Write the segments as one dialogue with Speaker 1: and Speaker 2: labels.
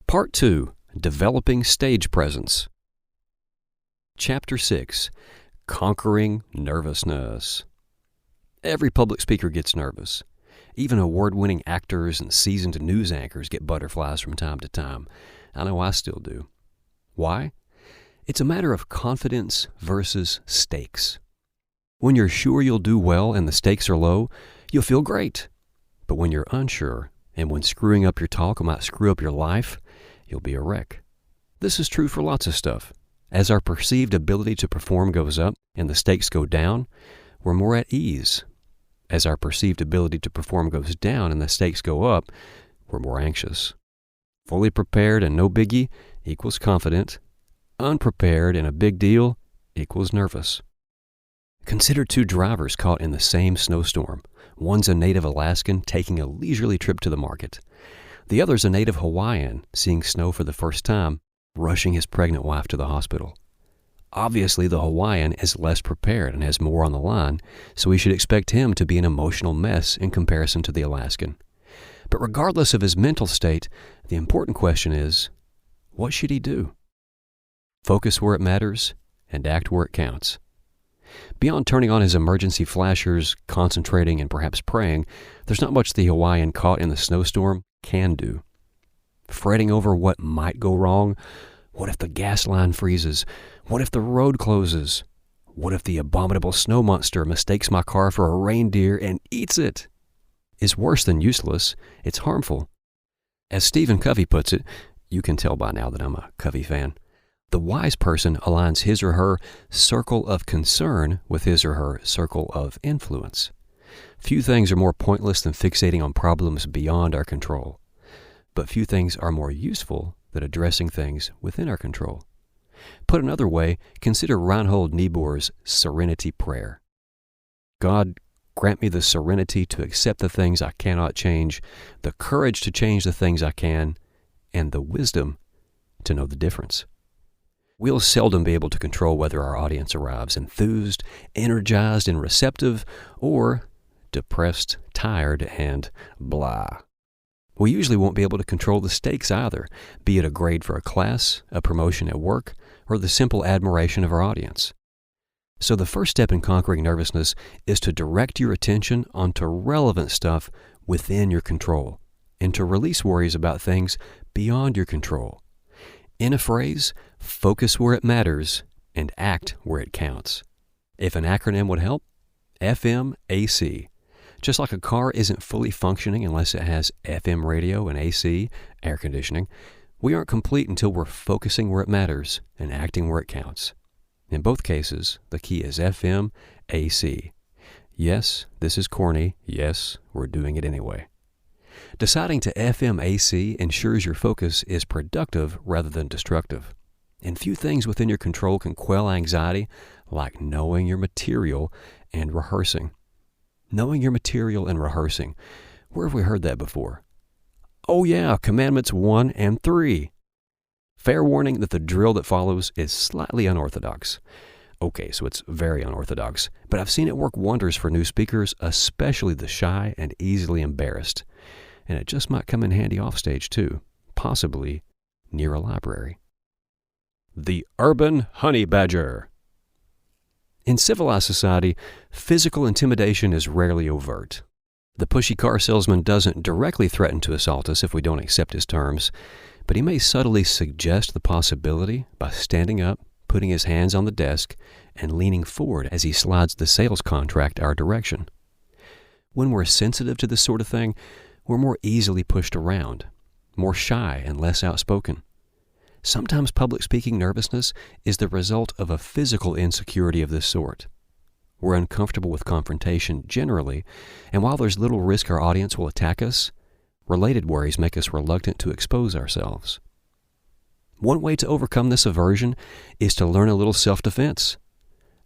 Speaker 1: Part 2, Developing Stage Presence. Chapter 6, Conquering Nervousness. Every public speaker gets nervous. Even award-winning actors and seasoned news anchors get butterflies from time to time. I know I still do. Why? It's a matter of confidence versus stakes. When you're sure you'll do well and the stakes are low, you'll feel great. But when you're unsure, and when screwing up your talk might screw up your life, you'll be a wreck. This is true for lots of stuff. As our perceived ability to perform goes up and the stakes go down, we're more at ease. As our perceived ability to perform goes down and the stakes go up, we're more anxious. Fully prepared and no biggie equals confident. Unprepared and a big deal equals nervous. Consider two drivers caught in the same snowstorm. One's a native Alaskan taking a leisurely trip to the market. The other's a native Hawaiian seeing snow for the first time, rushing his pregnant wife to the hospital. Obviously, the Hawaiian is less prepared and has more on the line, so we should expect him to be an emotional mess in comparison to the Alaskan. But regardless of his mental state, the important question is, what should he do? Focus where it matters and act where it counts. Beyond turning on his emergency flashers, concentrating, and perhaps praying, there's not much the Hawaiian caught in the snowstorm can do. Fretting over what might go wrong. What if the gas line freezes? What if the road closes? What if the abominable snow monster mistakes my car for a reindeer and eats it? Is worse than useless. It's harmful. As Stephen Covey puts it, you can tell by now that I'm a Covey fan, the wise person aligns his or her circle of concern with his or her circle of influence. Few things are more pointless than fixating on problems beyond our control. But few things are more useful than addressing things within our control. Put another way, consider Reinhold Niebuhr's Serenity Prayer. God, grant me the serenity to accept the things I cannot change, the courage to change the things I can, and the wisdom to know the difference. We'll seldom be able to control whether our audience arrives enthused, energized, and receptive, or depressed, tired, and blah. We usually won't be able to control the stakes either, be it a grade for a class, a promotion at work, or the simple admiration of our audience. So the first step in conquering nervousness is to direct your attention onto relevant stuff within your control, and to release worries about things beyond your control. In a phrase, focus where it matters and act where it counts. If an acronym would help, FMAC. Just like a car isn't fully functioning unless it has FM radio and AC, air conditioning, we aren't complete until we're focusing where it matters and acting where it counts. In both cases, the key is FMAC. Yes, this is corny. Yes, we're doing it anyway. Deciding to FMAC ensures your focus is productive rather than destructive. And few things within your control can quell anxiety like knowing your material and rehearsing. Knowing your material and rehearsing. Where have we heard that before? Oh yeah, Commandments 1 and 3. Fair warning that the drill that follows is slightly unorthodox. Okay, so it's very unorthodox, but I've seen it work wonders for new speakers, especially the shy and easily embarrassed. And it just might come in handy offstage too, possibly near a library. The Urban Honey Badger. In civilized society, physical intimidation is rarely overt. The pushy car salesman doesn't directly threaten to assault us if we don't accept his terms, but he may subtly suggest the possibility by standing up, putting his hands on the desk, and leaning forward as he slides the sales contract our direction. When we're sensitive to this sort of thing, we're more easily pushed around, more shy and less outspoken. Sometimes public speaking nervousness is the result of a physical insecurity of this sort. We're uncomfortable with confrontation generally, and while there's little risk our audience will attack us, related worries make us reluctant to expose ourselves. One way to overcome this aversion is to learn a little self-defense.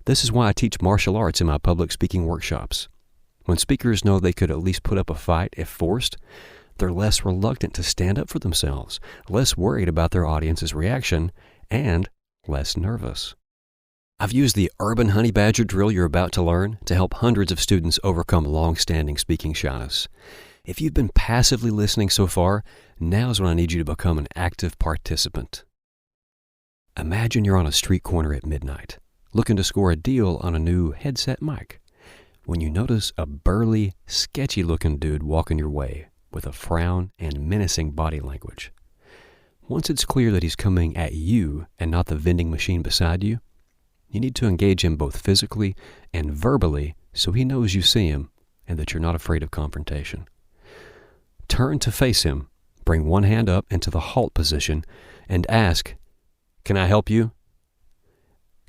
Speaker 1: This is why I teach martial arts in my public speaking workshops. When speakers know they could at least put up a fight if forced, they're less reluctant to stand up for themselves, less worried about their audience's reaction, and less nervous. I've used the Urban Honey Badger drill you're about to learn to help hundreds of students overcome long-standing speaking shyness. If you've been passively listening so far, now's when I need you to become an active participant. Imagine you're on a street corner at midnight, looking to score a deal on a new headset mic, when you notice a burly, sketchy-looking dude walking your way with a frown and menacing body language. Once it's clear that he's coming at you and not the vending machine beside you, you need to engage him both physically and verbally so he knows you see him and that you're not afraid of confrontation. Turn to face him, bring one hand up into the halt position, and ask, "Can I help you?"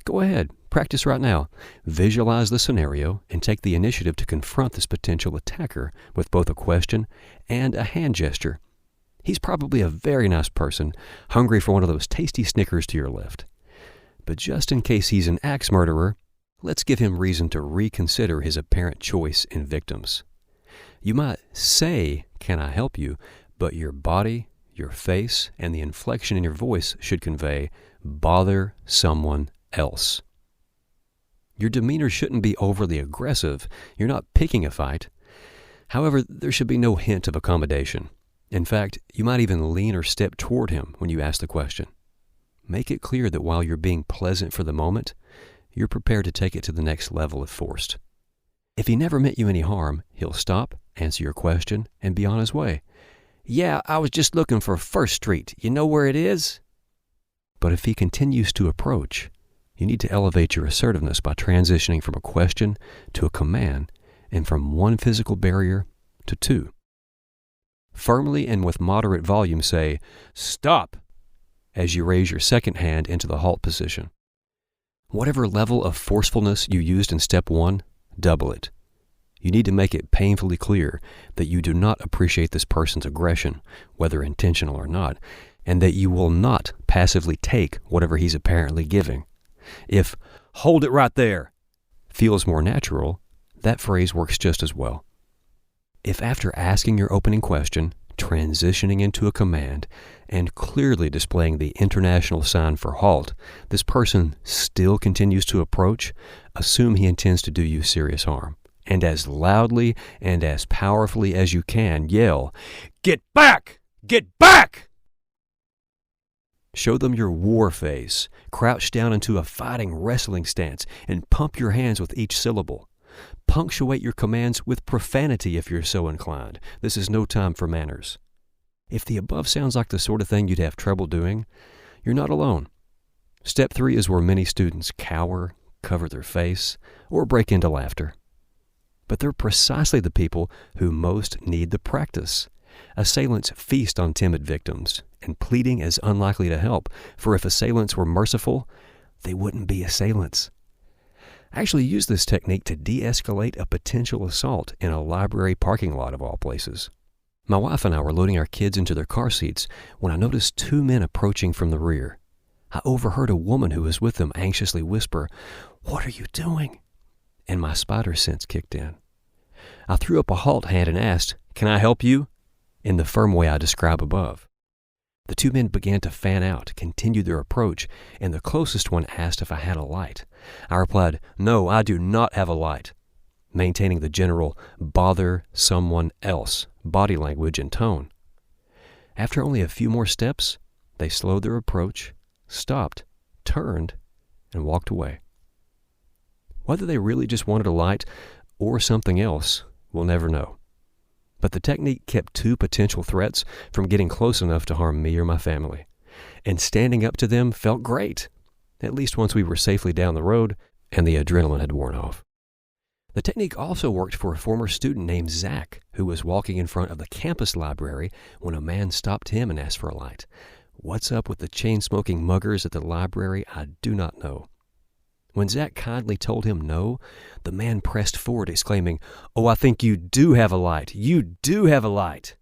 Speaker 1: Go ahead, practice right now. Visualize the scenario and take the initiative to confront this potential attacker with both a question and a hand gesture. He's probably a very nice person, hungry for one of those tasty Snickers to your left. But just in case he's an axe murderer, let's give him reason to reconsider his apparent choice in victims. You might say, "Can I help you?" but your body, your face, and the inflection in your voice should convey, "Bother someone else." Your demeanor shouldn't be overly aggressive. You're not picking a fight. However, there should be no hint of accommodation. In fact, you might even lean or step toward him when you ask the question. Make it clear that while you're being pleasant for the moment, you're prepared to take it to the next level if forced. If he never meant you any harm, he'll stop, answer your question, and be on his way. "Yeah, I was just looking for First Street. You know where it is?" But if he continues to approach, you need to elevate your assertiveness by transitioning from a question to a command and from one physical barrier to two. Firmly and with moderate volume say, "Stop," as you raise your second hand into the halt position. Whatever level of forcefulness you used in step one, double it. You need to make it painfully clear that you do not appreciate this person's aggression, whether intentional or not, and that you will not passively take whatever he's apparently giving. If "hold it right there" feels more natural, that phrase works just as well. If after asking your opening question, transitioning into a command, and clearly displaying the international sign for halt, this person still continues to approach, assume he intends to do you serious harm. And as loudly and as powerfully as you can, yell, "Get back! Get back!" Show them your war face. Crouch down into a fighting wrestling stance and pump your hands with each syllable. Punctuate your commands with profanity if you're so inclined. This is no time for manners. If the above sounds like the sort of thing you'd have trouble doing, you're not alone. Step 3 is where many students cower, cover their face, or break into laughter. But they're precisely the people who most need the practice. Assailants feast on timid victims, and pleading is unlikely to help, for if assailants were merciful, they wouldn't be assailants. I actually use this technique to de-escalate a potential assault in a library parking lot of all places. My wife and I were loading our kids into their car seats when I noticed 2 men approaching from the rear. I overheard a woman who was with them anxiously whisper, "What are you doing?" And my spider sense kicked in. I threw up a halt hand and asked, "Can I help you?" in the firm way I describe above. The 2 men began to fan out, continued their approach, and the closest one asked if I had a light. I replied, "No, I do not have a light," maintaining the general "bother someone else" body language and tone. After only a few more steps, they slowed their approach, stopped, turned, and walked away. Whether they really just wanted a light or something else, we'll never know. But the technique kept 2 potential threats from getting close enough to harm me or my family. And standing up to them felt great, at least once we were safely down the road and the adrenaline had worn off. The technique also worked for a former student named Zach, who was walking in front of the campus library when a man stopped him and asked for a light. What's up with the chain-smoking muggers at the library, I do not know. When Zach kindly told him no, the man pressed forward, exclaiming, "Oh, I think you do have a light. You do have a light."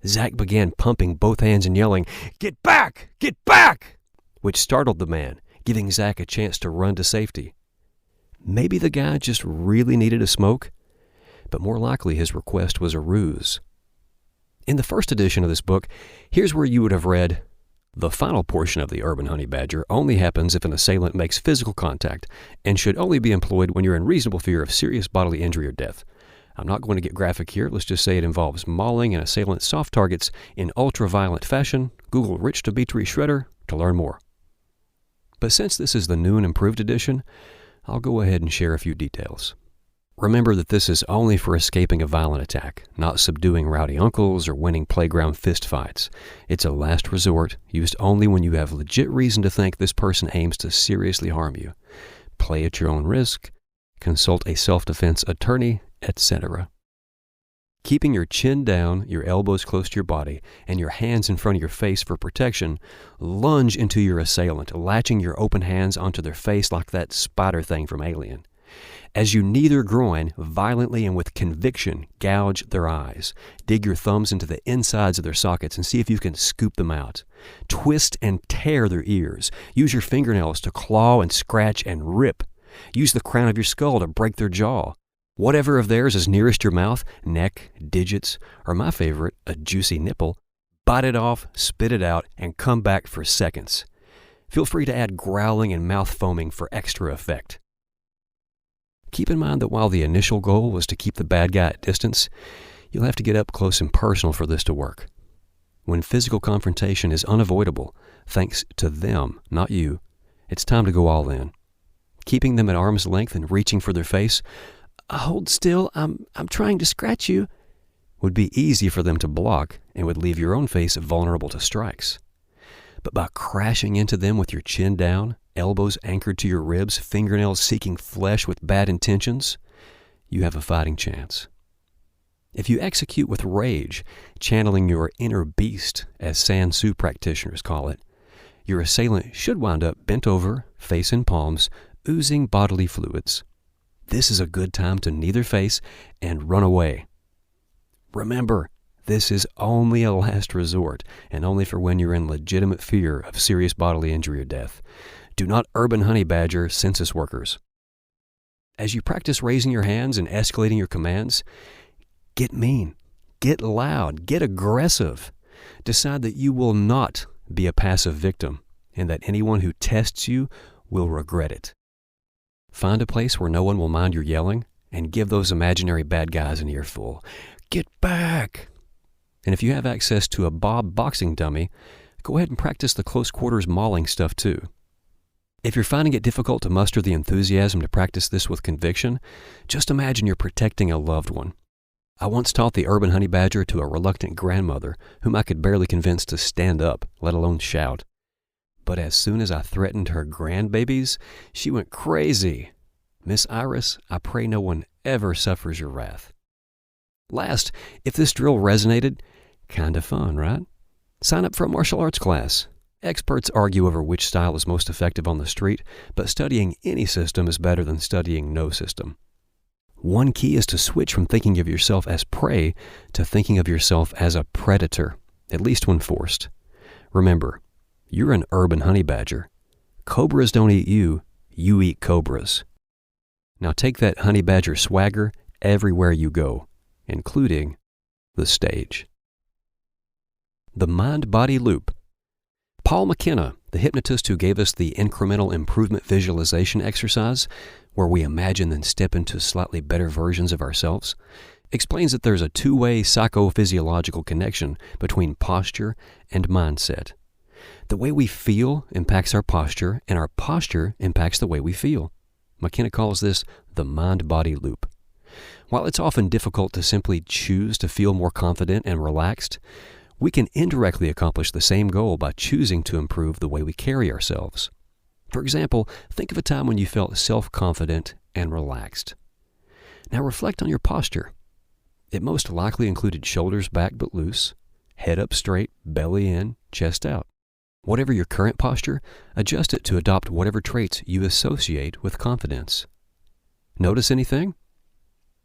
Speaker 1: Zach began pumping both hands and yelling, "Get back! Get back!" which startled the man, giving Zach a chance to run to safety. Maybe the guy just really needed a smoke, but more likely his request was a ruse. In the first edition of this book, here's where you would have read, "The final portion of the urban honey badger only happens if an assailant makes physical contact and should only be employed when you're in reasonable fear of serious bodily injury or death. I'm not going to get graphic here. Let's just say it involves mauling an assailant's soft targets in ultra-violent fashion. Google Rich Dimitri Shredder to learn more. But since this is the new and improved edition, I'll go ahead and share a few details. Remember that this is only for escaping a violent attack, not subduing rowdy uncles or winning playground fistfights. It's a last resort, used only when you have legit reason to think this person aims to seriously harm you. Play at your own risk, consult a self-defense attorney, etc. Keeping your chin down, your elbows close to your body, and your hands in front of your face for protection, lunge into your assailant, latching your open hands onto their face like that spider thing from Alien. As you knee their groin, violently and with conviction, gouge their eyes. Dig your thumbs into the insides of their sockets and see if you can scoop them out. Twist and tear their ears. Use your fingernails to claw and scratch and rip. Use the crown of your skull to break their jaw. Whatever of theirs is nearest your mouth, neck, digits, or my favorite, a juicy nipple, bite it off, spit it out, and come back for seconds. Feel free to add growling and mouth foaming for extra effect. Keep in mind that while the initial goal was to keep the bad guy at distance, you'll have to get up close and personal for this to work. When physical confrontation is unavoidable, thanks to them, not you, it's time to go all in. Keeping them at arm's length and reaching for their face, "Hold still, I'm trying to scratch you," would be easy for them to block and would leave your own face vulnerable to strikes. But by crashing into them with your chin down, elbows anchored to your ribs, fingernails seeking flesh with bad intentions, you have a fighting chance. If you execute with rage, channeling your inner beast, as San Soo practitioners call it, your assailant should wind up bent over, face in palms, oozing bodily fluids. This is a good time to knee their face and run away. Remember, this is only a last resort, and only for when you're in legitimate fear of serious bodily injury or death. Do not urban honey badger census workers. As you practice raising your hands and escalating your commands, get mean, get loud, get aggressive. Decide that you will not be a passive victim, and that anyone who tests you will regret it. Find a place where no one will mind your yelling, and give those imaginary bad guys an earful. Get back! And if you have access to a Bob boxing dummy, go ahead and practice the close quarters mauling stuff too. If you're finding it difficult to muster the enthusiasm to practice this with conviction, just imagine you're protecting a loved one. I once taught the urban honey badger to a reluctant grandmother whom I could barely convince to stand up, let alone shout. But as soon as I threatened her grandbabies, she went crazy. Miss Iris, I pray no one ever suffers your wrath. Last, if this drill resonated, kinda fun, right? Sign up for a martial arts class. Experts argue over which style is most effective on the street, but studying any system is better than studying no system. One key is to switch from thinking of yourself as prey to thinking of yourself as a predator, at least when forced. Remember, you're an urban honey badger. Cobras don't eat you, you eat cobras. Now take that honey badger swagger everywhere you go, including the stage. The mind-body loop. Paul Mckenna, the hypnotist who gave us the incremental improvement visualization exercise, where we imagine and step into slightly better versions of ourselves, explains that there's a two-way psychophysiological connection between posture and mindset. The way we feel impacts our posture, and our posture impacts the way we feel. Mckenna calls this the mind-body loop. While it's often difficult to simply choose to feel more confident and relaxed, we can indirectly accomplish the same goal by choosing to improve the way we carry ourselves. For example, think of a time when you felt self-confident and relaxed. Now reflect on your posture. It most likely included shoulders back but loose, head up straight, belly in, chest out. Whatever your current posture, adjust it to adopt whatever traits you associate with confidence. Notice anything?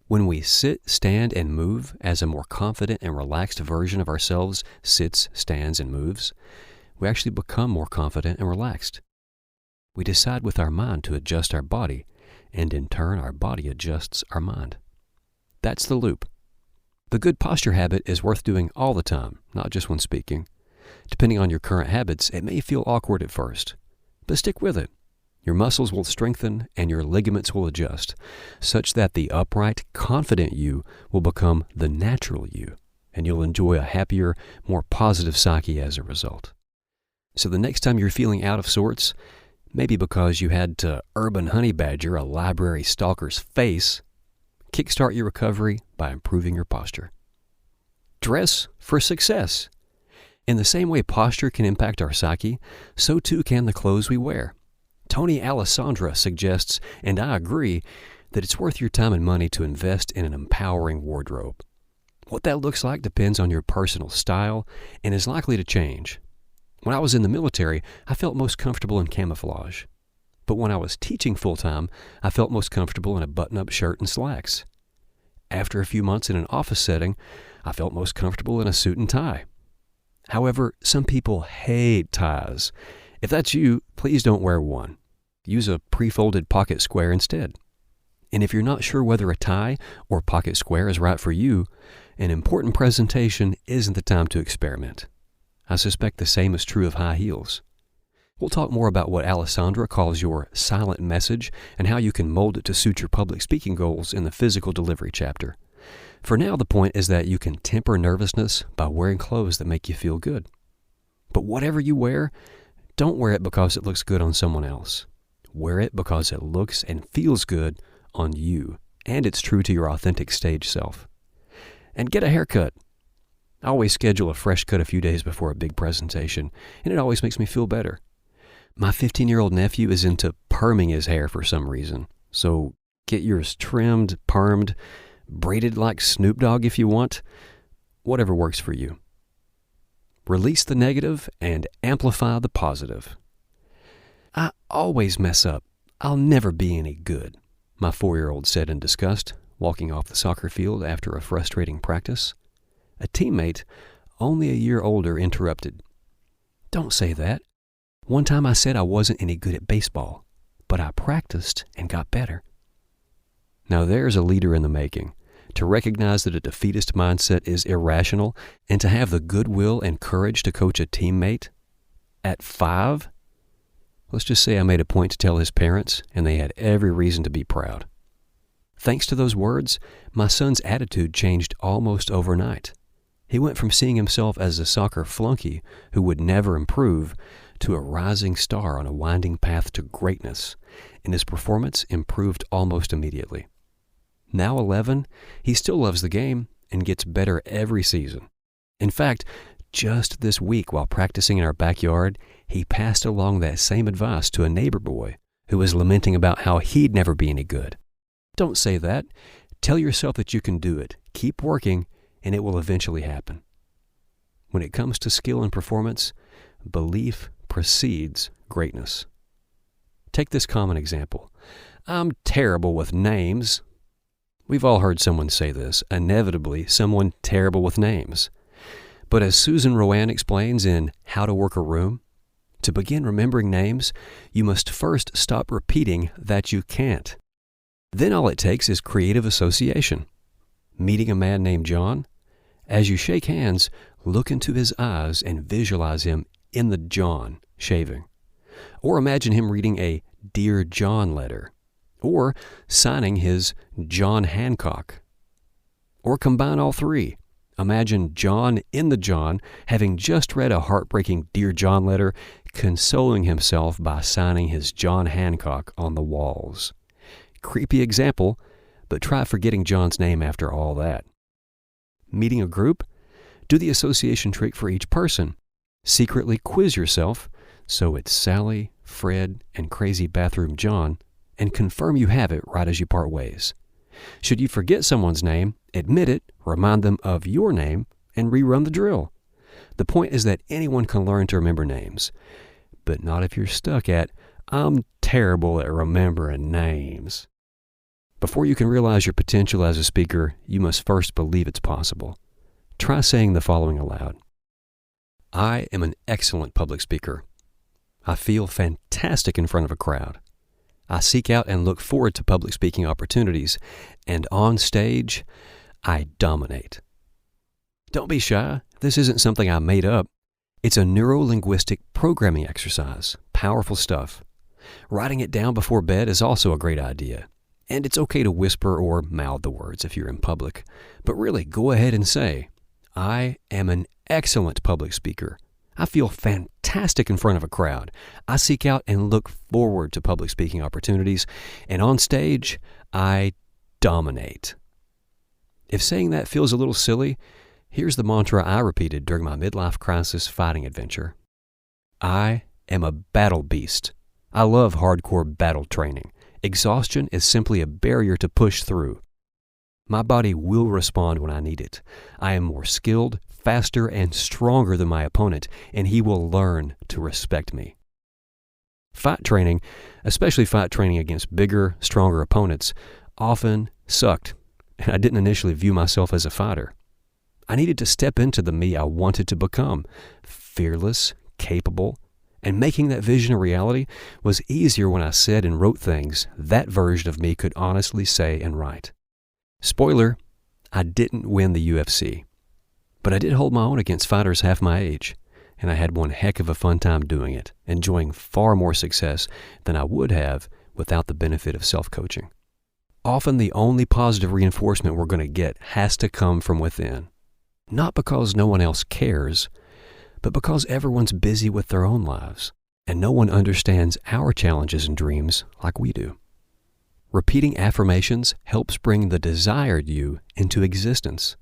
Speaker 1: When we sit, stand, and move as a more confident and relaxed version of ourselves sits, stands, and moves, we actually become more confident and relaxed. We decide with our mind to adjust our body, and in turn our body adjusts our mind. That's the loop. The good posture habit is worth doing all the time, not just when speaking. Depending on your current habits, it may feel awkward at first, but stick with it. Your muscles will strengthen and your ligaments will adjust, such that the upright, confident you will become the natural you, and you'll enjoy a happier, more positive psyche as a result. So the next time you're feeling out of sorts, maybe because you had to urban honey badger a library stalker's face, kickstart your recovery by improving your posture. Dress for success. In the same way posture can impact our psyche, so too can the clothes we wear. Tony Alessandra suggests, and I agree, that it's worth your time and money to invest in an empowering wardrobe. What that looks like depends on your personal style and is likely to change. When I was in the military, I felt most comfortable in camouflage. But when I was teaching full-time, I felt most comfortable in a button-up shirt and slacks. After a few months in an office setting, I felt most comfortable in a suit and tie. However, some people hate ties. If that's you, please don't wear one. Use a pre-folded pocket square instead. And if you're not sure whether a tie or pocket square is right for you, an important presentation isn't the time to experiment. I suspect the same is true of high heels. We'll talk more about what Alessandra calls your silent message and how you can mold it to suit your public speaking goals in the physical delivery chapter. For now, the point is that you can temper nervousness by wearing clothes that make you feel good. But whatever you wear, don't wear it because it looks good on someone else. Wear it because it looks and feels good on you, and it's true to your authentic stage self. And get a haircut. I always schedule a fresh cut a few days before a big presentation, and it always makes me feel better. My 15-year-old nephew is into perming his hair for some reason, so get yours trimmed, permed, braided like Snoop Dogg if you want, whatever works for you. Release the negative and amplify the positive. I always mess up. I'll never be any good, my 4-year-old said in disgust, walking off the soccer field after a frustrating practice. A teammate, only a year older, interrupted. Don't say that. One time I said I wasn't any good at baseball, but I practiced and got better. Now there's a leader in the making. To recognize that a defeatist mindset is irrational and to have the goodwill and courage to coach a teammate at 5. Let's just say I made a point to tell his parents, and they had every reason to be proud. Thanks to those words, my son's attitude changed almost overnight. He went from seeing himself as a soccer flunky who would never improve to a rising star on a winding path to greatness, and his performance improved almost immediately. Now 11, he still loves the game and gets better every season. In fact, just this week while practicing in our backyard, he passed along that same advice to a neighbor boy who was lamenting about how he'd never be any good. Don't say that. Tell yourself that you can do it. Keep working, and it will eventually happen. When it comes to skill and performance, belief precedes greatness. Take this common example. I'm terrible with names. We've all heard someone say this, inevitably someone terrible with names. But as Susan Rowan explains in How to Work a Room, to begin remembering names, you must first stop repeating that you can't. Then all it takes is creative association. Meeting a man named John? As you shake hands, look into his eyes and visualize him in the John shaving. Or imagine him reading a Dear John letter. Or signing his John Hancock. Or combine all three. Imagine John in the John having just read a heartbreaking Dear John letter, consoling himself by signing his John Hancock on the walls. Creepy example, but try forgetting John's name after all that. Meeting a group? Do the association trick for each person. Secretly quiz yourself, so it's Sally, Fred, and Crazy Bathroom John, and confirm you have it right as you part ways. Should you forget someone's name, admit it, remind them of your name, and rerun the drill. The point is that anyone can learn to remember names, but not if you're stuck at, I'm terrible at remembering names. Before you can realize your potential as a speaker, you must first believe it's possible. Try saying the following aloud. I am an excellent public speaker. I feel fantastic in front of a crowd. I seek out and look forward to public speaking opportunities, and on stage, I dominate. Don't be shy. This isn't something I made up. It's a neuro linguistic programming exercise. Powerful stuff. Writing it down before bed is also a great idea. And it's okay to whisper or mouth the words if you're in public. But really, go ahead and say, I am an excellent public speaker. I feel fantastic in front of a crowd. I seek out and look forward to public speaking opportunities. And on stage, I dominate. If saying that feels a little silly, here's the mantra I repeated during my midlife crisis fighting adventure. I am a battle beast. I love hardcore battle training. Exhaustion is simply a barrier to push through. My body will respond when I need it. I am more skilled, faster, and stronger than my opponent, and he will learn to respect me. Fight training, especially fight training against bigger, stronger opponents, often sucked, and I didn't initially view myself as a fighter. I needed to step into the me I wanted to become, fearless, capable, and making that vision a reality was easier when I said and wrote things that version of me could honestly say and write. Spoiler, I didn't win the UFC, but I did hold my own against fighters half my age, and I had one heck of a fun time doing it, enjoying far more success than I would have without the benefit of self-coaching. Often the only positive reinforcement we're going to get has to come from within, not because no one else cares, but because everyone's busy with their own lives, and no one understands our challenges and dreams like we do. Repeating affirmations helps bring the desired you into existence.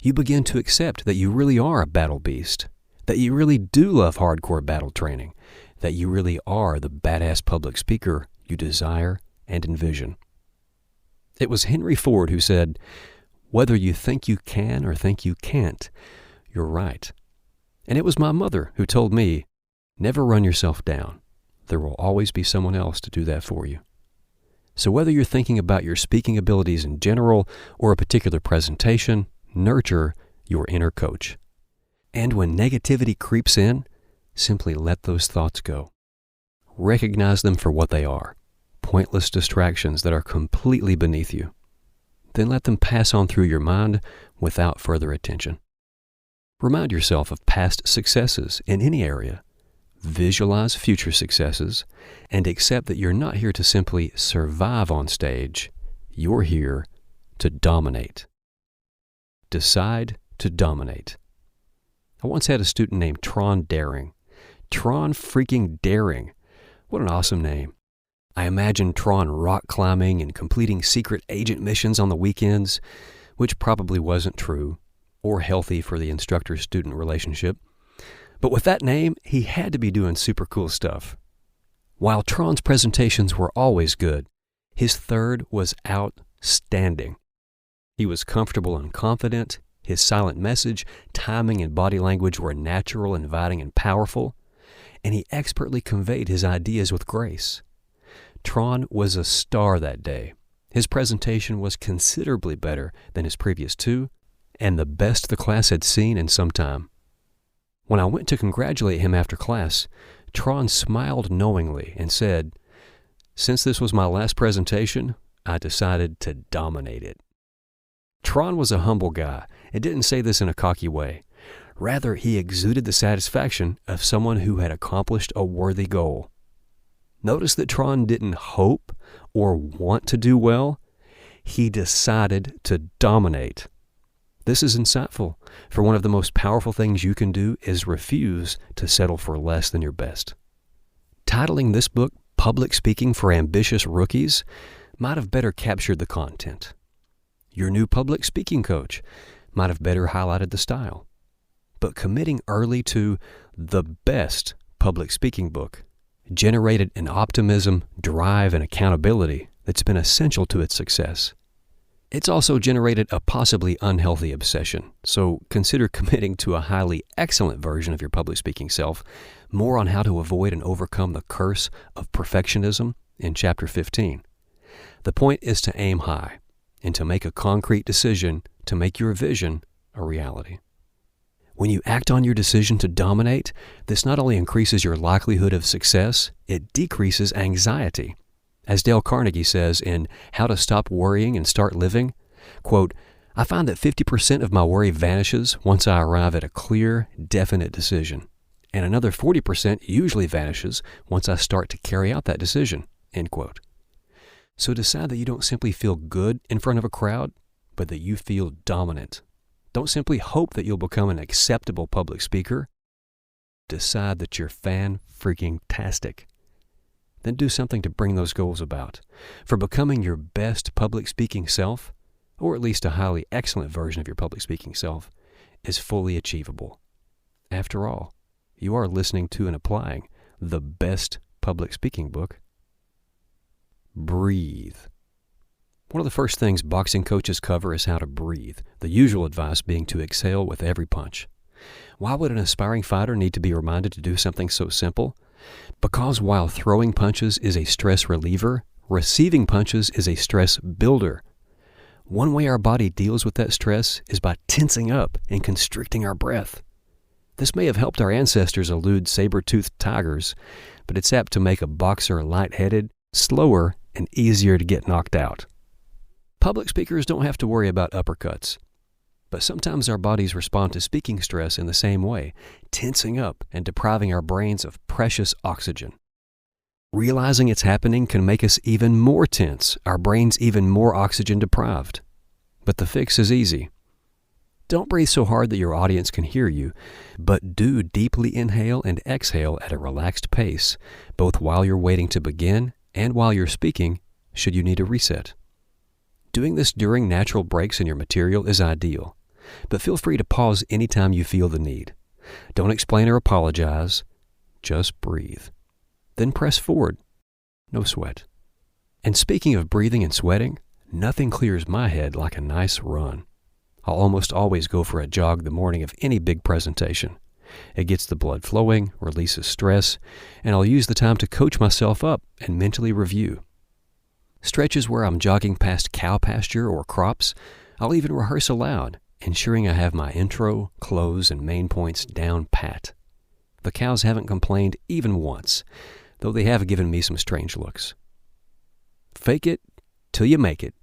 Speaker 1: You begin to accept that you really are a battle beast, that you really do love hardcore battle training, that you really are the badass public speaker you desire and envision. It was Henry Ford who said, "Whether you think you can or think you can't, you're right." And it was my mother who told me, never run yourself down. There will always be someone else to do that for you. So whether you're thinking about your speaking abilities in general or a particular presentation, nurture your inner coach. And when negativity creeps in, simply let those thoughts go. Recognize them for what they are, pointless distractions that are completely beneath you. Then let them pass on through your mind without further attention. Remind yourself of past successes in any area. Visualize future successes and accept that you're not here to simply survive on stage. You're here to dominate. Decide to dominate. I once had a student named Tron Daring. Tron freaking Daring. What an awesome name. I imagined Tron rock climbing and completing secret agent missions on the weekends, which probably wasn't true or healthy for the instructor-student relationship. But with that name, he had to be doing super cool stuff. While Tron's presentations were always good, his third was outstanding. He was comfortable and confident. His silent message, timing, and body language were natural, inviting, and powerful. And he expertly conveyed his ideas with grace. Tron was a star that day. His presentation was considerably better than his previous two, and the best the class had seen in some time. When I went to congratulate him after class, Tron smiled knowingly and said, "Since this was my last presentation, I decided to dominate it." Tron was a humble guy and didn't say this in a cocky way. Rather, he exuded the satisfaction of someone who had accomplished a worthy goal. Notice that Tron didn't hope or want to do well. He decided to dominate. This is insightful, for one of the most powerful things you can do is refuse to settle for less than your best. Titling this book Public Speaking for Ambitious Rookies might have better captured the content. Your new public speaking coach might have better highlighted the style. But committing early to the best public speaking book generated an optimism, drive, and accountability that's been essential to its success. It's also generated a possibly unhealthy obsession, so consider committing to a highly excellent version of your public speaking self, more on how to avoid and overcome the curse of perfectionism in Chapter 15. The point is to aim high and to make a concrete decision to make your vision a reality. When you act on your decision to dominate, this not only increases your likelihood of success, it decreases anxiety. As Dale Carnegie says in How to Stop Worrying and Start Living, quote, "I find that 50% of my worry vanishes once I arrive at a clear, definite decision. and another 40% usually vanishes once I start to carry out that decision." End quote. So decide that you don't simply feel good in front of a crowd, but that you feel dominant. Don't simply hope that you'll become an acceptable public speaker. Decide that you're fan-freaking-tastic. Then do something to bring those goals about. For becoming your best public speaking self, or at least a highly excellent version of your public speaking self, is fully achievable. After all, you are listening to and applying the best public speaking book. Breathe. One of the first things boxing coaches cover is how to breathe, the usual advice being to exhale with every punch. Why would an aspiring fighter need to be reminded to do something so simple? Because while throwing punches is a stress reliever, receiving punches is a stress builder. One way our body deals with that stress is by tensing up and constricting our breath. This may have helped our ancestors elude saber-toothed tigers, but it's apt to make a boxer lightheaded, slower, and easier to get knocked out. Public speakers don't have to worry about uppercuts, but sometimes our bodies respond to speaking stress in the same way, tensing up and depriving our brains of precious oxygen. Realizing it's happening can make us even more tense, our brains even more oxygen deprived. But the fix is easy. Don't breathe so hard that your audience can hear you, but do deeply inhale and exhale at a relaxed pace, both while you're waiting to begin and while you're speaking, should you need a reset. Doing this during natural breaks in your material is ideal, but feel free to pause anytime you feel the need. Don't explain or apologize, just breathe. Then press forward. No sweat. And speaking of breathing and sweating, nothing clears my head like a nice run. I'll almost always go for a jog the morning of any big presentation. It gets the blood flowing, releases stress, and I'll use the time to coach myself up and mentally review. Stretches where I'm jogging past cow pasture or crops, I'll even rehearse aloud, ensuring I have my intro, close, and main points down pat. The cows haven't complained even once, though they have given me some strange looks. Fake it till you make it.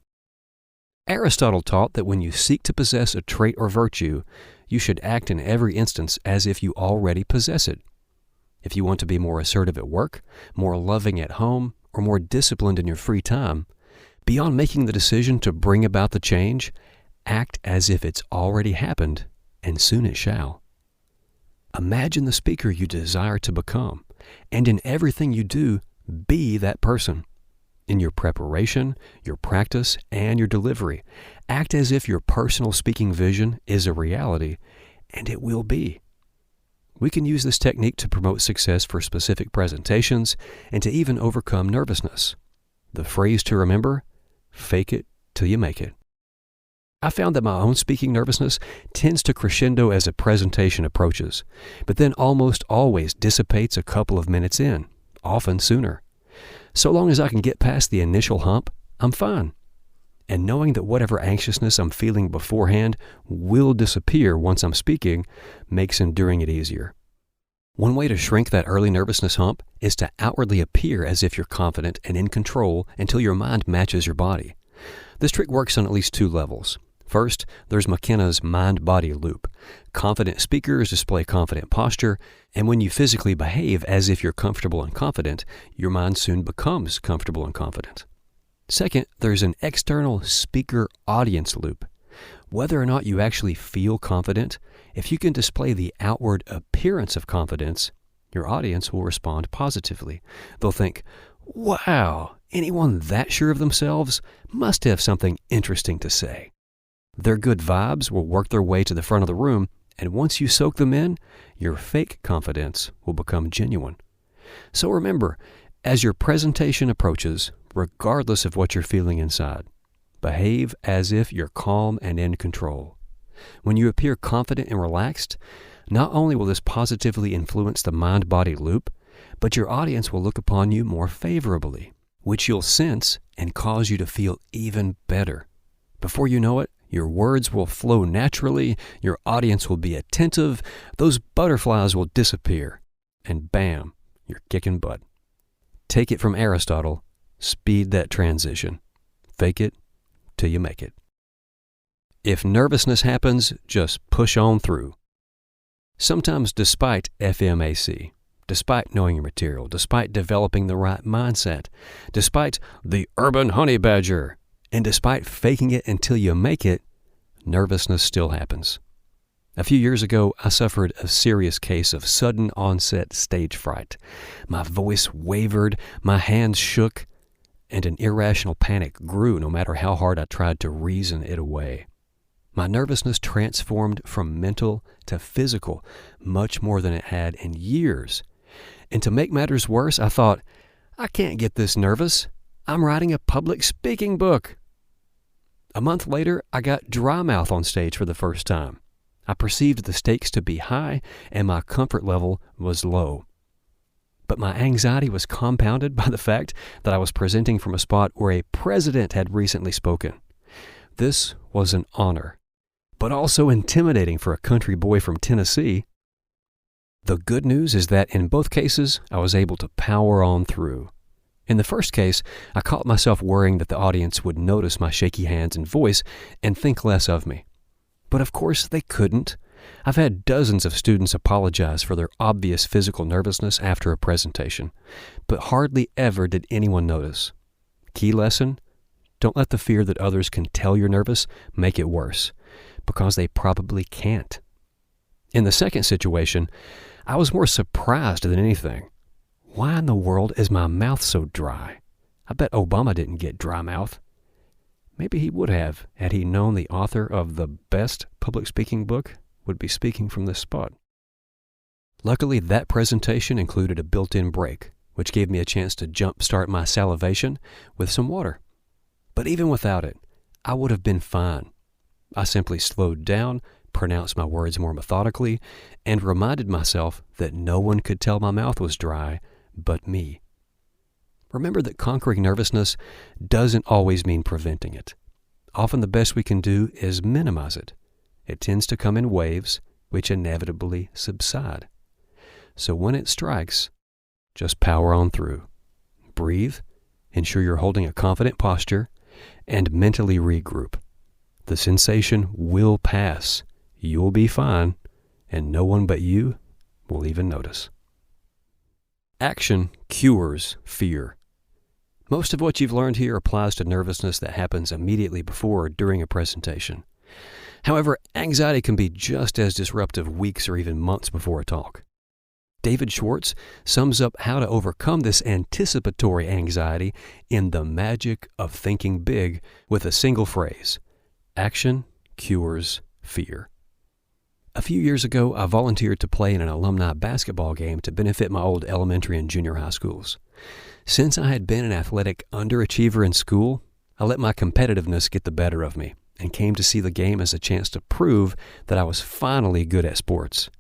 Speaker 1: Aristotle taught that when you seek to possess a trait or virtue, you should act in every instance as if you already possess it. If you want to be more assertive at work, more loving at home, or more disciplined in your free time, beyond making the decision to bring about the change, act as if it's already happened, and soon it shall. Imagine the speaker you desire to become, and in everything you do, be that person. In your preparation, your practice, and your delivery, act as if your personal speaking vision is a reality, and it will be. We can use this technique to promote success for specific presentations and to even overcome nervousness. The phrase to remember, fake it till you make it. I found that my own speaking nervousness tends to crescendo as a presentation approaches, but then almost always dissipates a couple of minutes in, often sooner. So long as I can get past the initial hump, I'm fine. And knowing that whatever anxiousness I'm feeling beforehand will disappear once I'm speaking makes enduring it easier. One way to shrink that early nervousness hump is to outwardly appear as if you're confident and in control until your mind matches your body. This trick works on at least two levels. First, there's Mckenna's mind-body loop. Confident speakers display confident posture, and when you physically behave as if you're comfortable and confident, your mind soon becomes comfortable and confident. Second, there's an external speaker audience loop. Whether or not you actually feel confident, if you can display the outward appearance of confidence, your audience will respond positively. They'll think, "Wow, anyone that sure of themselves must have something interesting to say." Their good vibes will work their way to the front of the room, and once you soak them in, your fake confidence will become genuine. So remember, as your presentation approaches, regardless of what you're feeling inside, behave as if you're calm and in control. When you appear confident and relaxed, not only will this positively influence the mind-body loop, but your audience will look upon you more favorably, which you'll sense and cause you to feel even better. Before you know it, your words will flow naturally, your audience will be attentive, those butterflies will disappear, and bam, you're kicking butt. Take it from Aristotle, speed that transition. Fake it till you make it. If nervousness happens, just push on through. Sometimes despite FMAC, despite knowing your material, despite developing the right mindset, despite the urban honey badger, and despite faking it until you make it, nervousness still happens. A few years ago, I suffered a serious case of sudden onset stage fright. My voice wavered, my hands shook, and an irrational panic grew no matter how hard I tried to reason it away. My nervousness transformed from mental to physical much more than it had in years. And to make matters worse, I thought, I can't get this nervous. I'm writing a public speaking book. A month later, I got dry mouth on stage for the first time. I perceived the stakes to be high and my comfort level was low. But my anxiety was compounded by the fact that I was presenting from a spot where a president had recently spoken. This was an honor, but also intimidating for a country boy from Tennessee. The good news is that in both cases, I was able to power on through. In the first case, I caught myself worrying that the audience would notice my shaky hands and voice and think less of me. But of course they couldn't. I've had dozens of students apologize for their obvious physical nervousness after a presentation, but hardly ever did anyone notice. Key lesson: don't let the fear that others can tell you're nervous make it worse, because they probably can't. In the second situation, I was more surprised than anything. Why in the world is my mouth so dry? I bet Obama didn't get dry mouth. Maybe he would have, had he known the author of the best public speaking book would be speaking from this spot. Luckily, that presentation included a built-in break, which gave me a chance to jumpstart my salivation with some water. But even without it, I would have been fine. I simply slowed down, pronounced my words more methodically, and reminded myself that no one could tell my mouth was dry but me. Remember that conquering nervousness doesn't always mean preventing it. Often the best we can do is minimize it. It tends to come in waves, which inevitably subside. So when it strikes, just power on through. Breathe, ensure you're holding a confident posture, and mentally regroup. The sensation will pass. You'll be fine, and no one but you will even notice. Action cures fear. Most of what you've learned here applies to nervousness that happens immediately before or during a presentation. However, anxiety can be just as disruptive weeks or even months before a talk. David Schwartz sums up how to overcome this anticipatory anxiety in The Magic of Thinking Big with a single phrase: action cures fear. A few years ago, I volunteered to play in an alumni basketball game to benefit my old elementary and junior high schools. Since I had been an athletic underachiever in school, I let my competitiveness get the better of me and came to see the game as a chance to prove that I was finally good at sports.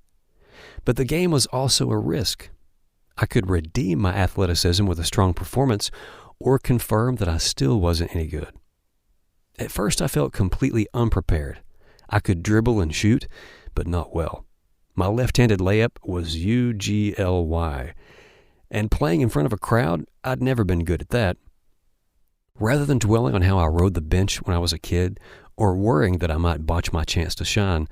Speaker 1: But the game was also a risk. I could redeem my athleticism with a strong performance or confirm that I still wasn't any good. At first, I felt completely unprepared. I could dribble and shoot, but not well. My left-handed layup was UGLY, and playing in front of a crowd, I'd never been good at that. Rather than dwelling on how I rode the bench when I was a kid, or worrying that I might botch my chance to shine,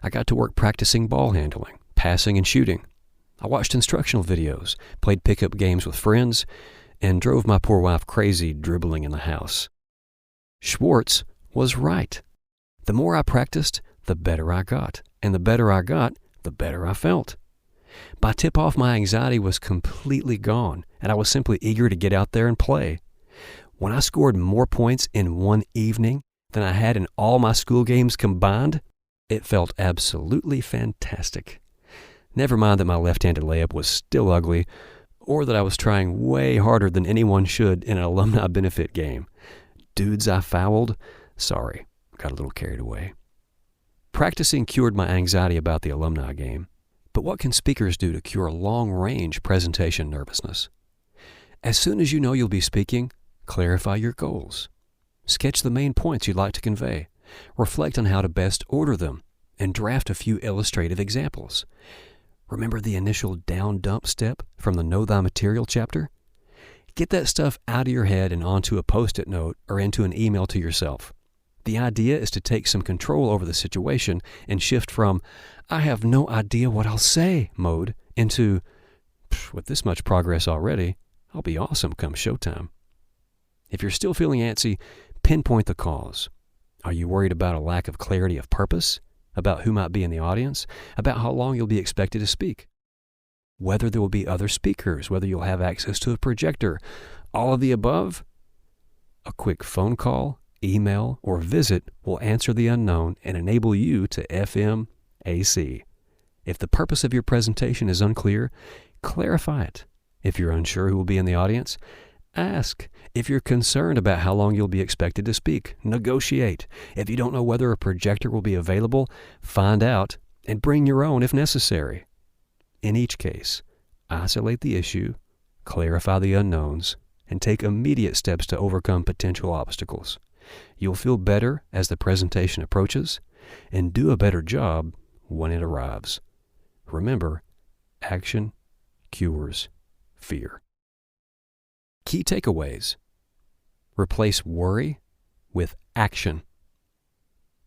Speaker 1: I got to work practicing ball handling, passing and shooting. I watched instructional videos, played pickup games with friends, and drove my poor wife crazy dribbling in the house. Schwartz was right. The more I practiced, the better I got, and the better I got, the better I felt. By tip-off, my anxiety was completely gone, and I was simply eager to get out there and play. When I scored more points in one evening than I had in all my school games combined, it felt absolutely fantastic. Never mind that my left-handed layup was still ugly, or that I was trying way harder than anyone should in an alumni benefit game. Dudes I fouled? Sorry, got a little carried away. Practicing cured my anxiety about the alumni game. But what can speakers do to cure long-range presentation nervousness? As soon as you know you'll be speaking, clarify your goals. Sketch the main points you'd like to convey. Reflect on how to best order them, and draft a few illustrative examples. Remember the initial down-dump step from the Know Thy Material chapter? Get that stuff out of your head and onto a Post-it note or into an email to yourself. The idea is to take some control over the situation and shift from, I have no idea what I'll say mode into, with this much progress already, I'll be awesome come showtime. If you're still feeling antsy, pinpoint the cause. Are you worried about a lack of clarity of purpose? About who might be in the audience? About how long you'll be expected to speak? Whether there will be other speakers? Whether you'll have access to a projector? All of the above? A quick phone call, email, or visit will answer the unknown and enable you to FMAC. If the purpose of your presentation is unclear, clarify it. If you're unsure who will be in the audience, ask. If you're concerned about how long you'll be expected to speak, negotiate. If you don't know whether a projector will be available, find out and bring your own if necessary. In each case, isolate the issue, clarify the unknowns, and take immediate steps to overcome potential obstacles. You'll feel better as the presentation approaches and do a better job when it arrives. Remember, action cures fear. Key takeaways. Replace worry with action.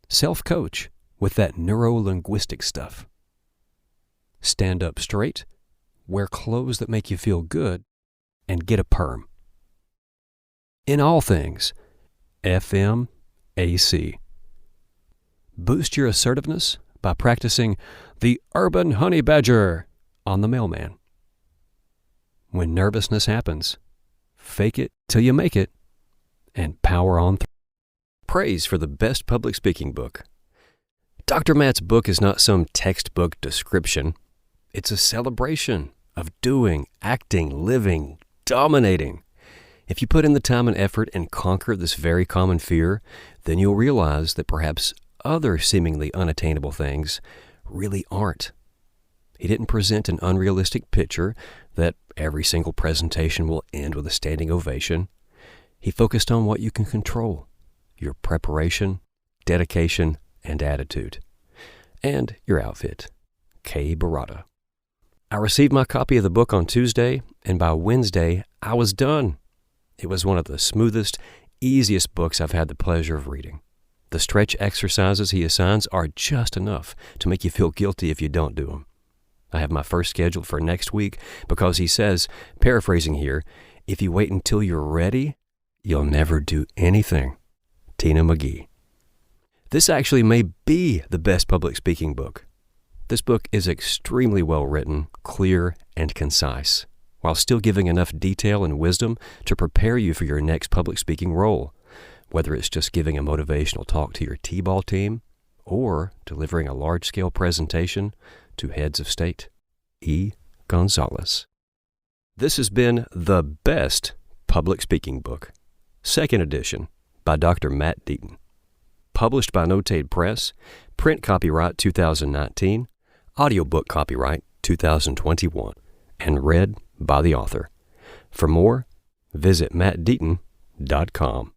Speaker 1: Self-coach with that Neuro Linguistic stuff. Stand up straight, wear clothes that make you feel good, and get a perm. In all things, FMAC. Boost your assertiveness by practicing the Urban Honey Badger on the mailman. When nervousness happens, fake it till you make it, and power on through. Praise for the best public speaking book. Dr. Matt's book is not some textbook description. It's a celebration of doing, acting, living, dominating. If you put in the time and effort and conquer this very common fear, then you'll realize that perhaps other seemingly unattainable things really aren't. He didn't present an unrealistic picture that every single presentation will end with a standing ovation. He focused on what you can control, your preparation, dedication, and attitude, and your outfit. K. Barada. I received my copy of the book on Tuesday, and by Wednesday, I was done. It was one of the smoothest, easiest books I've had the pleasure of reading. The stretch exercises he assigns are just enough to make you feel guilty if you don't do them. I have my first scheduled for next week because he says, paraphrasing here, if you wait until you're ready, you'll never do anything. Tina McGee. This actually may be the best public speaking book. This book is extremely well written, clear, and concise, while still giving enough detail and wisdom to prepare you for your next public speaking role, whether it's just giving a motivational talk to your T-ball team or delivering a large-scale presentation to heads of state. E. Gonzalez. This has been the best public speaking book, second edition, by Dr. Matt Deaton. Published by Notated Press, print copyright 2019, audiobook copyright 2021, and read by the author. For more, visit mattdeaton.com.